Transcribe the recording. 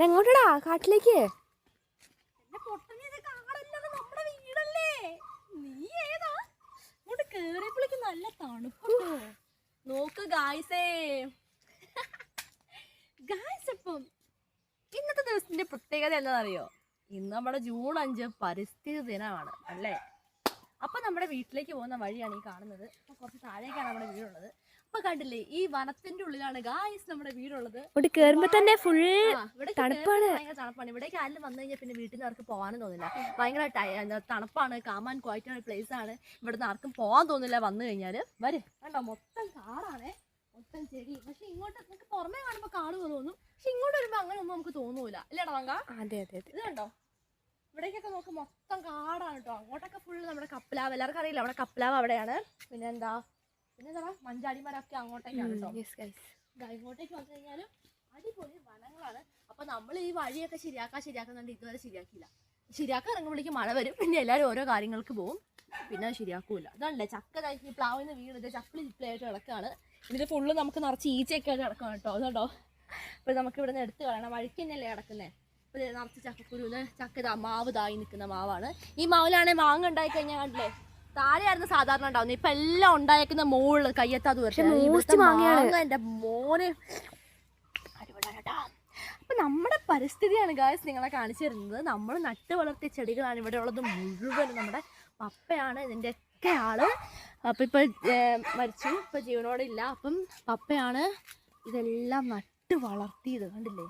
എങ്ങോട്ടടാ? കാട്ടിലേക്ക്. നല്ല തണുപ്പുണ്ടോ നോക്ക് ഗായ്സേ. ഗായ്സ്, അപ്പം ഇന്നത്തെ ദിവസത്തിന്റെ പ്രത്യേകത എന്താണെന്നറിയോ? ഇന്ന് നമ്മുടെ ജൂൺ 5 പരിസ്ഥിതി ദിനമാണ് അല്ലേ? അപ്പൊ നമ്മുടെ വീട്ടിലേക്ക് പോകുന്ന വഴിയാണ് ഈ കാണുന്നത്. അപ്പൊ കുറച്ച് താഴേക്കാണ് നമ്മുടെ വീടുള്ളത്. അപ്പൊ കണ്ടില്ലേ, ഈ വനത്തിന്റെ ഉള്ളിലാണ് ഗായ്സ് നമ്മുടെ വീടുള്ളത്. ഇവിടെ കേറുമ്പോ തന്നെ ഫുൾ തണുപ്പാണ്. ഭയങ്കര തണുപ്പാണ്. ഇവിടേക്ക് ആരും വന്നു കഴിഞ്ഞാൽ പിന്നെ വീട്ടിൽ നിന്ന് ആർക്കും പോകാനും തോന്നില്ല. ഭയങ്കര തണുപ്പാണ്. കാമാൻ ക്വയറ്റാണ് പ്ലേസ് ആണ്. ഇവിടുന്ന് ആർക്കും പോകാൻ തോന്നില്ല വന്നു കഴിഞ്ഞാല്. വരും കണ്ടോ, മൊത്തം കാടാണേ, മൊത്തം ചെടി. പക്ഷെ ഇങ്ങോട്ട് നമുക്ക് പുറമേ കാണുമ്പോ കാട് തോന്നും, പക്ഷെ ഇങ്ങോട്ട് വരുമ്പോ അങ്ങനെ ഒന്നും നമുക്ക് തോന്നൂല. അല്ലേടാ വങ്ക? അതെ അതെ. ഇത് കണ്ടോ, ഇവിടേക്കൊക്കെ നോക്ക് മൊത്തം കാടാണ് കേട്ടോ. അങ്ങോട്ടൊക്കെ ഫുള്ള് നമ്മുടെ കപ്പലാവ്. എല്ലാവർക്കും അറിയില്ല നമ്മുടെ കപ്പലാവ് അവിടെയാണ്. പിന്നെന്താ മഞ്ചാടിമരൊക്കെ അങ്ങോട്ടേക്കാണ് കേട്ടോ. ഇങ്ങോട്ടേക്ക് വന്നു കഴിഞ്ഞാലും അടിപൊളി വനങ്ങളാണ്. അപ്പൊ നമ്മൾ ഈ വഴിയൊക്കെ ശരിയാക്കുന്നുണ്ട്. ഇതുവരെ ശരിയാക്കിയില്ല. ശരിയാക്കാൻ ഇറങ്ങുമ്പോഴേക്കും മഴ വരും. പിന്നെ എല്ലാവരും ഓരോ കാര്യങ്ങൾക്ക് പോകും, പിന്നെ ശരിയാക്കൂല. ഇതാണല്ലേ ചക്ക ഈ പ്ലാവിന്ന് വീണത് ചപ്പിളി ചിപ്പിളായിട്ട് കിടക്കുകയാണ്. ഇതിൽ ഫുള്ള് നമുക്ക് നിറച്ച് ഈച്ചയൊക്കെ ആയിട്ട് കിടക്കുകയാണ് കേട്ടോ. അതുകൊണ്ടോ അപ്പൊ നമുക്ക് ഇവിടെ നിന്ന് എടുത്ത് കളയണം. വഴിക്ക് തന്നെയല്ലേ കിടക്കുന്നത്. അപ്പോൾ നിറച്ച് ചക്കക്കുരുന്ന് ചക്ക മാവ് തായി നിൽക്കുന്ന മാവാണ്. ഈ മാവിലാണെങ്കിൽ മാങ്ങ ഉണ്ടായി കഴിഞ്ഞാൽ കണ്ടില്ലേ, താഴെയായിരുന്നു സാധാരണ ഉണ്ടാവുന്നത്. ഇപ്പൊ എല്ലാം ഉണ്ടായേക്കുന്ന മുകളിൽ കയ്യെത്താതെ മാങ്ങ. എന്റെ മോനെ അടിപൊളിയാട്ടോ. അപ്പൊ നമ്മുടെ പരിസ്ഥിതിയാണ് ഗായ്സ് നിങ്ങളെ കാണിച്ചു തരുന്നത്. നമ്മൾ നട്ട് വളർത്തിയ ചെടികളാണ് ഇവിടെ ഉള്ളത് മുഴുവനും. നമ്മുടെ പപ്പയാണ് ഇതിൻ്റെ ഒക്കെ ആള്. അപ്പൊ ഇപ്പൊ മരിച്ചു, ഇപ്പൊ ജീവനോടെ ഇല്ല. അപ്പം പപ്പയാണ് ഇതെല്ലാം നട്ട് വളർത്തിയത്, കണ്ടില്ലേ.